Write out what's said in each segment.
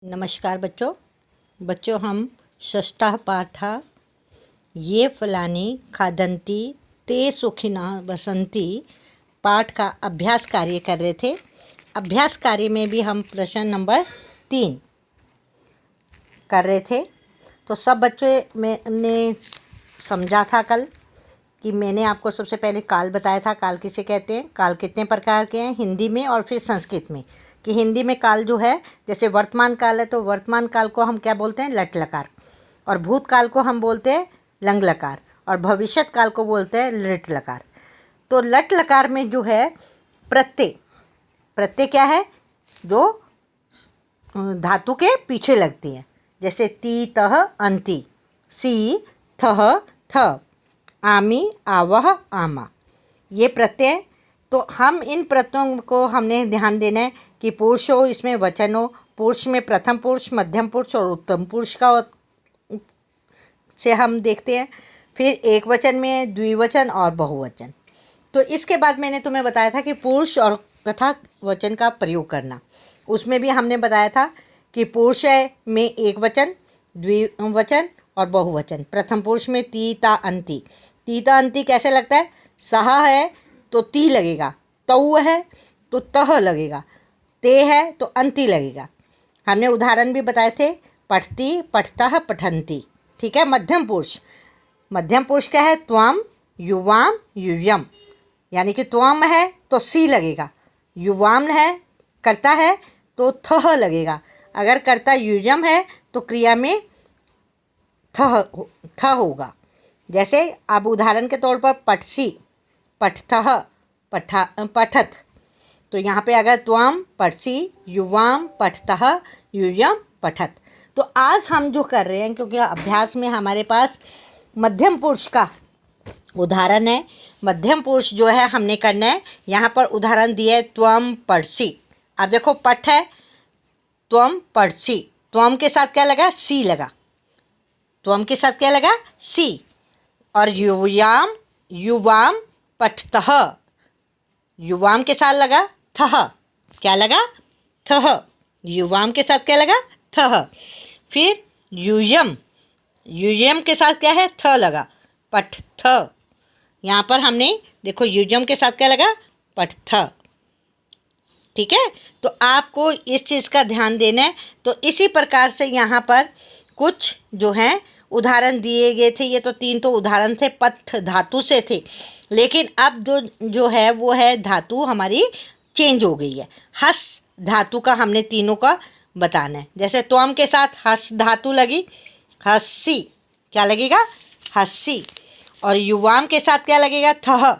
नमस्कार बच्चों हम षष्ठः पाठः ये फलानि खादन्ति ते सुखिनः बसन्ति पाठ का अभ्यास कार्य कर रहे थे। अभ्यास कार्य में भी हम प्रश्न नंबर 3 कर रहे थे। तो सब बच्चों मैंने समझा था कल कि मैंने आपको सबसे पहले काल बताया था। काल किसे कहते हैं, काल कितने प्रकार के हैं हिंदी में और फिर संस्कृत में। कि हिंदी में काल जो है, जैसे वर्तमान काल है तो वर्तमान काल को हम क्या बोलते हैं, लट लकार, और भूतकाल को हम बोलते हैं लंग लकार, और भविष्यत काल को बोलते हैं लृट लकार। तो लट लकार में जो है प्रत्यय क्या है, जो धातु के पीछे लगती है। जैसे ती तह अंति, सी थह थ, आमी आवह आमा, ये प्रत्यय। तो हम इन प्रत्ययों को हमने ध्यान देना है कि पुरुष हो, इसमें वचन हो, पुरुष में प्रथम पुरुष, मध्यम पुरुष और उत्तम पुरुष का से हम देखते हैं। फिर एक वचन में द्विवचन और बहुवचन। तो इसके बाद मैंने तुम्हें बताया था कि पुरुष और तथा वचन का प्रयोग करना। उसमें भी हमने बताया था कि पुरुष में एक वचन, द्विवचन और बहुवचन। प्रथम पुरुष में ती ता अंति। ती ता अंति कैसे लगता है, सहा है तो ती लगेगा, तऊ है तो तह लगेगा, ते है तो अंति लगेगा। हमने उदाहरण भी बताए थे, पठती पठतः पठन्ति। ठीक है। मध्यम पुरुष क्या है, त्वम युवाम युयम, यानी कि त्वम है तो सी लगेगा, युवाम है कर्ता है तो थह लगेगा, अगर कर्ता युयम है तो क्रिया में थ होगा। जैसे अब उदाहरण के तौर पर पठसी पठतः पठत, तो यहाँ पे अगर त्वम पठसी युवाम पठतः युयम पठत। तो आज हम जो कर रहे हैं, क्योंकि अभ्यास में हमारे पास मध्यम पुरुष का उदाहरण है, मध्यम पुरुष जो है हमने करना है। यहाँ पर उदाहरण दिया है त्वम पठसी। अब देखो पठ है, त्वम पठसी, त्वम के साथ क्या लगा, सी लगा, त्वम के साथ क्या लगा, सी। और युवाम पठतः, युवाम के साथ लगा थह, क्या लगा, थह, युवाम के साथ क्या लगा, थह। फिर युयम के साथ क्या है, थ लगा, पठथ। यहाँ पर हमने देखो युयम के साथ क्या लगा, पठथ। ठीक है। तो आपको इस चीज़ का ध्यान देना है। तो इसी प्रकार से यहाँ पर कुछ जो हैं उदाहरण दिए गए थे। ये तो 3 तो उदाहरण थे, पठ धातु से थे, लेकिन अब जो है वो है धातु हमारी चेंज हो गई है। हस धातु का हमने तीनों का बताना है। जैसे त्वम के साथ हस धातु लगी, हस्सी, क्या लगेगा, हस्सी। और युवाम के साथ क्या लगेगा, थह,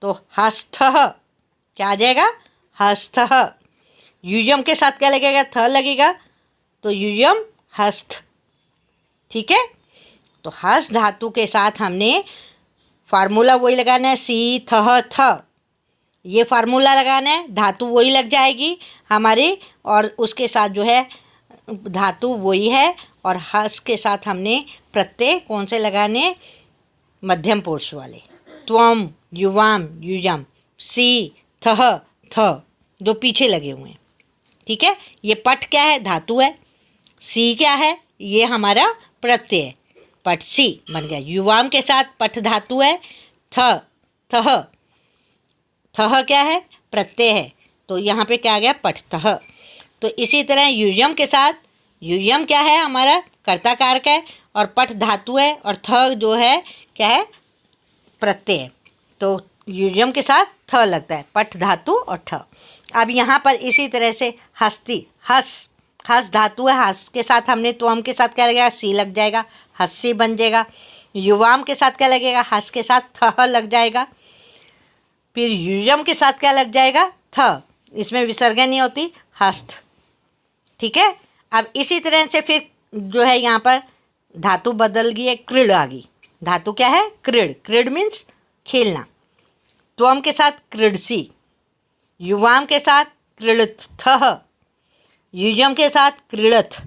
तो हस्थः, क्या आ जाएगा, हस्थः। युयम के साथ क्या लगेगा, थ लगेगा, तो युयम हस्थ। ठीक है। तो हस धातु के साथ हमने फार्मूला वही लगाना है, सी थह थ, ये फार्मूला लगाना है, धातु वही लग जाएगी हमारी, और उसके साथ जो है धातु वही है। और हस के साथ हमने प्रत्यय कौन से लगाने, मध्यम पुरुष वाले, त्वम युवाम युयम, सी थह थ, जो पीछे लगे हुए हैं। ठीक है। ये पठ क्या है, धातु है, सी क्या है, ये हमारा प्रत्यय है, पठसी बन गया। युवाम के साथ पठ धातु है, थह क्या है, प्रत्यय है, तो यहाँ पे क्या आ गया, पठतः। तो इसी तरह युयम के साथ, युयम क्या है, हमारा कर्ता कारक है, और पठ धातु है, और थ जो है क्या है, प्रत्यय। तो युयम के साथ थ लगता है, पठ धातु और ठ। अब यहाँ पर इसी तरह से हस्ती, हस धातु है, हस के साथ हमने त्वम के साथ क्या लगेगा, सी लग जाएगा, हस्सी बन जाएगा। युवाम के साथ क्या लगेगा, हस के साथ थह लग जाएगा। फिर युयम के साथ क्या लग जाएगा, थ, इसमें विसर्ग नहीं होती, हस्त। ठीक है। अब इसी तरह से फिर जो है यहाँ पर धातु बदल गई है, क्रीड़ आ गई। धातु क्या है, क्रीड़, क्रीड़ मीन्स खेलना। त्वम के साथ क्रीड़सी, युवाम के साथ क्रीड़थः, युयम के साथ क्रीड़थ।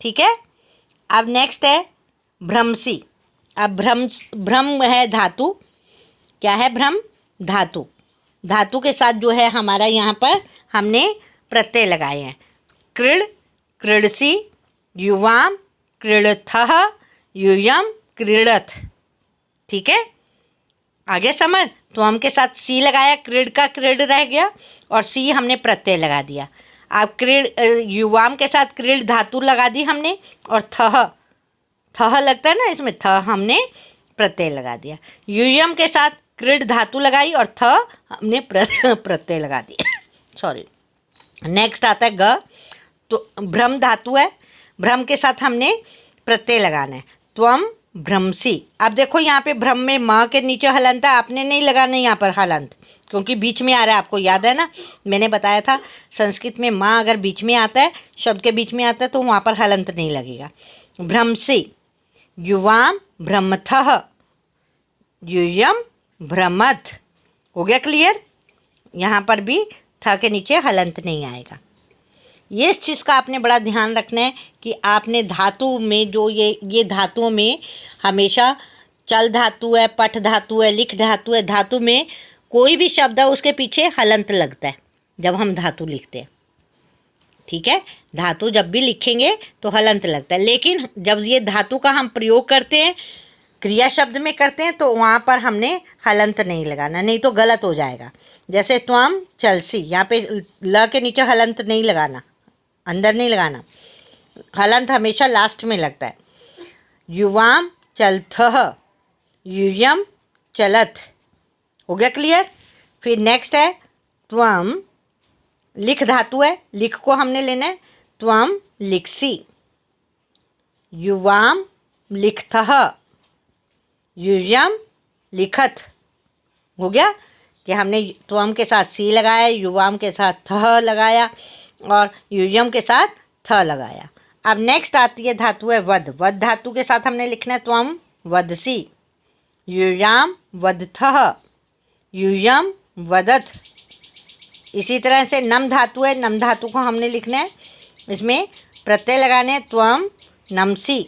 ठीक है। अब नेक्स्ट है भ्रमसी। अब भ्रम है धातु, क्या है, भ्रम धातु, धातु के साथ जो है हमारा यहाँ पर हमने प्रत्यय लगाए हैं, क्रीड़ क्रीडसी, युवाम क्रीडथः, यूयम क्रीडथ। ठीक है, आगे समझ। त्वम के साथ सी लगाया, क्रीड का क्रीड रह गया और सी हमने प्रत्यय लगा दिया। अब क्रीड युवाम के साथ क्रीड धातु लगा दी हमने और थह लगता है ना, इसमें थ हमने प्रत्यय लगा दिया। यूयम के साथ क्रीड धातु लगाई और थ हमने प्रत्यय लगा दिया। सॉरी। नेक्स्ट आता है ग। तो भ्रम धातु है, भ्रम के साथ हमने प्रत्यय लगाना है। त्वम भ्रमसी। अब देखो यहाँ पे भ्रम में म के नीचे हलंत है, आपने नहीं लगाना यहाँ पर हलंत, क्योंकि बीच में आ रहा है। आपको याद है ना, मैंने बताया था संस्कृत में माँ अगर बीच में आता है, शब्द के बीच में आता है, तो वहाँ पर हलंत नहीं लगेगा। भ्रमसी, युवाम भ्रमथः, यूयम भ्रमथ। हो गया क्लियर। यहाँ पर भी थ के नीचे हलंत नहीं आएगा। ये इस चीज़ का आपने बड़ा ध्यान रखना है कि आपने धातु में जो ये धातुओं में हमेशा चल धातु है, पठ धातु है, लिख धातु है, धातु में कोई भी शब्द है उसके पीछे हलंत लगता है जब हम धातु लिखते हैं। ठीक है, धातु जब भी लिखेंगे तो हलंत लगता है, लेकिन जब ये धातु का हम प्रयोग करते हैं, क्रिया शब्द में करते हैं, तो वहाँ पर हमने हलंत नहीं लगाना, नहीं तो गलत हो जाएगा। जैसे त्वम चलसी, यहाँ पे ल के नीचे हलंत नहीं लगाना, अंदर नहीं लगाना, हलंत हमेशा लास्ट में लगता है। युवाम चलथः, यूयम चलथ। हो गया क्लियर। फिर नेक्स्ट है त्वम, लिख धातु है, लिख को हमने लेना है। त्वम लिखसी, युवाम लिखथः, यूयम लिखत। हो गया कि हमने त्वम के साथ सी लगाया, युवाम के साथ थ लगाया और यूयम के साथ थ लगाया। अब नेक्स्ट आती है धातु है वध। वध धातु के साथ हमने लिखना है त्वम वदसी, यूयाम वदथः, यूयम वदथ। इसी तरह से नम धातु है, नम धातु को हमने लिखना है, इसमें प्रत्यय लगाने हैं। त्वम नमसी,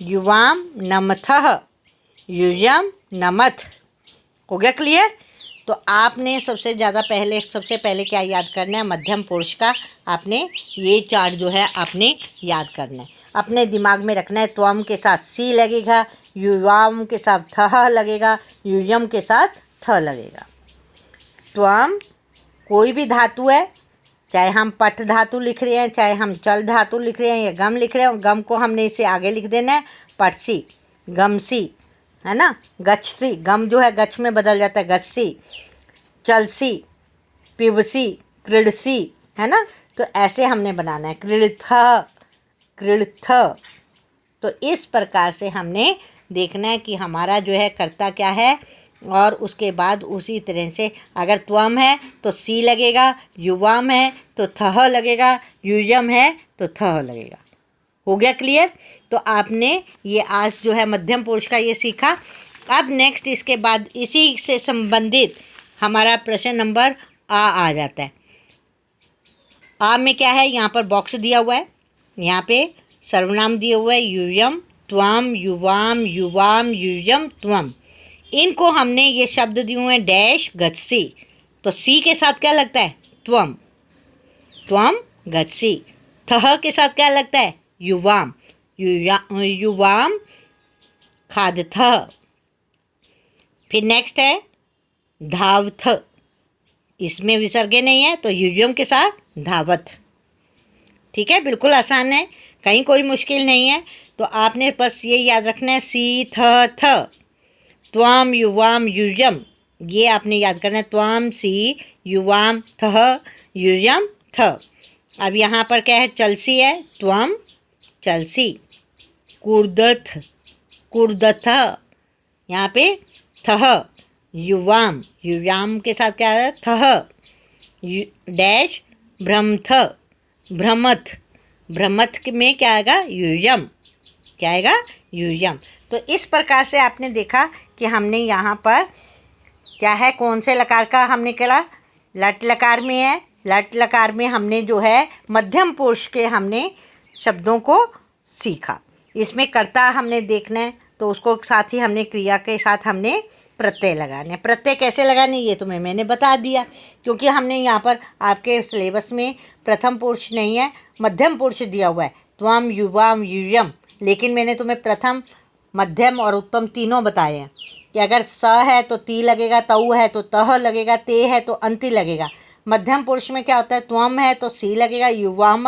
युवाम नमथः, यूयम नमथ। हो गया क्लियर। तो आपने सबसे पहले क्या याद करना है, मध्यम पुरुष का आपने ये चार्ट जो है आपने याद करना है, अपने दिमाग में रखना है। त्वम के साथ सी लगेगा, युवाम के साथ थह लगेगा, यूयम के साथ थ लगेगा। त्वम कोई भी धातु है, चाहे हम पठ धातु लिख रहे हैं, चाहे हम चल धातु लिख रहे हैं या गम लिख रहे हैं, गम को हमने इसे आगे लिख देना है, पठसी, गमसी, है ना। गच्छसी, गम जो है गच्छ में बदल जाता है, गच्छसी, चलसी, पिबसी, क्रीडसी, है ना। तो ऐसे हमने बनाना है, क्रीडथ, क्रीडथ। तो इस प्रकार से हमने देखना है कि हमारा जो है कर्ता क्या है, और उसके बाद उसी तरह से अगर त्वम है तो सी लगेगा, युवाम है तो थह लगेगा, यूयम है तो थह लगेगा। हो गया क्लियर। तो आपने ये आज जो है मध्यम पुरुष का ये सीखा। अब नेक्स्ट इसके बाद इसी से संबंधित हमारा प्रश्न नंबर आ जाता है। आ में क्या है, यहाँ पर बॉक्स दिया हुआ है, यहाँ पे सर्वनाम दिए हुए है, यूयम, त्वम, युवाम, युवाम, यूयम, त्वम। इनको हमने ये शब्द दिए हुए हैं डैश गच्छसी, तो सी के साथ क्या लगता है, त्वम, त्वम गच्छसी। थह के साथ क्या लगता है, युवाम, युवाम खादथः। फिर नेक्स्ट है धावथ, इसमें विसर्गे नहीं है तो यूयम के साथ धावत। ठीक है, बिल्कुल आसान है, कहीं कोई मुश्किल नहीं है। तो आपने बस ये याद रखना है, सी थ थ, त्वाम युवाम यूयम, ये आपने याद करना है, त्वाम सी युवाम थह यूयम थ। अब यहाँ पर क्या है, चलसी है, त्वम चलसी, कुर्दथ, कुर्दथ, यहाँ पे थह, युवाम, युवाम के साथ क्या है, थह, डैश भ्रमथ, भ्रमथ, भ्रमथ में क्या आएगा, यूयम, क्या आएगा, यूयम। तो इस प्रकार से आपने देखा कि हमने यहाँ पर क्या है, कौन से लकार का हमने करा, लट लकार में है। लट लकार में हमने जो है मध्यम पुरुष के हमने शब्दों को सीखा। इसमें कर्ता हमने देखना है तो उसको साथ ही हमने क्रिया के साथ हमने प्रत्यय लगाने। प्रत्यय कैसे लगाने ये तो मैंने बता दिया, क्योंकि हमने यहाँ पर आपके सिलेबस में प्रथम पुरुष नहीं है, मध्यम पुरुष दिया हुआ है, त्वम, युवाम, यूयम। लेकिन मैंने तुम्हें प्रथम, मध्यम और उत्तम तीनों बताए हैं कि अगर स है तो ती लगेगा, तऊ है तो तह लगेगा, ते है तो अंति लगेगा। मध्यम पुरुष में क्या होता है, त्वम है तो सी लगेगा, युवाम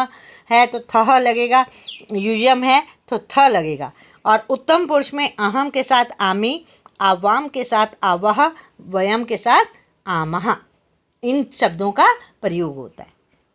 है तो थह लगेगा, यूयम है तो थ लगेगा। और उत्तम पुरुष में अहम के साथ आमी, आवाम के साथ आवह, वयम के साथ आमह, इन शब्दों का प्रयोग होता है।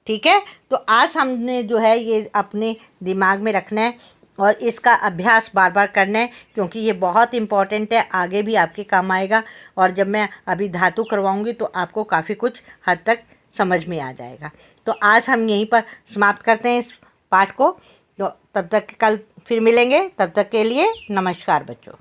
ठीक है, तो आज हमने जो है ये अपने दिमाग में रखना है और इसका अभ्यास बार बार करना है, क्योंकि ये बहुत इम्पॉर्टेंट है, आगे भी आपके काम आएगा। और जब मैं अभी धातु करवाऊंगी तो आपको काफ़ी कुछ हद तक समझ में आ जाएगा। तो आज हम यहीं पर समाप्त करते हैं इस पाठ को। तो तब तक कल फिर मिलेंगे, तब तक के लिए नमस्कार बच्चों।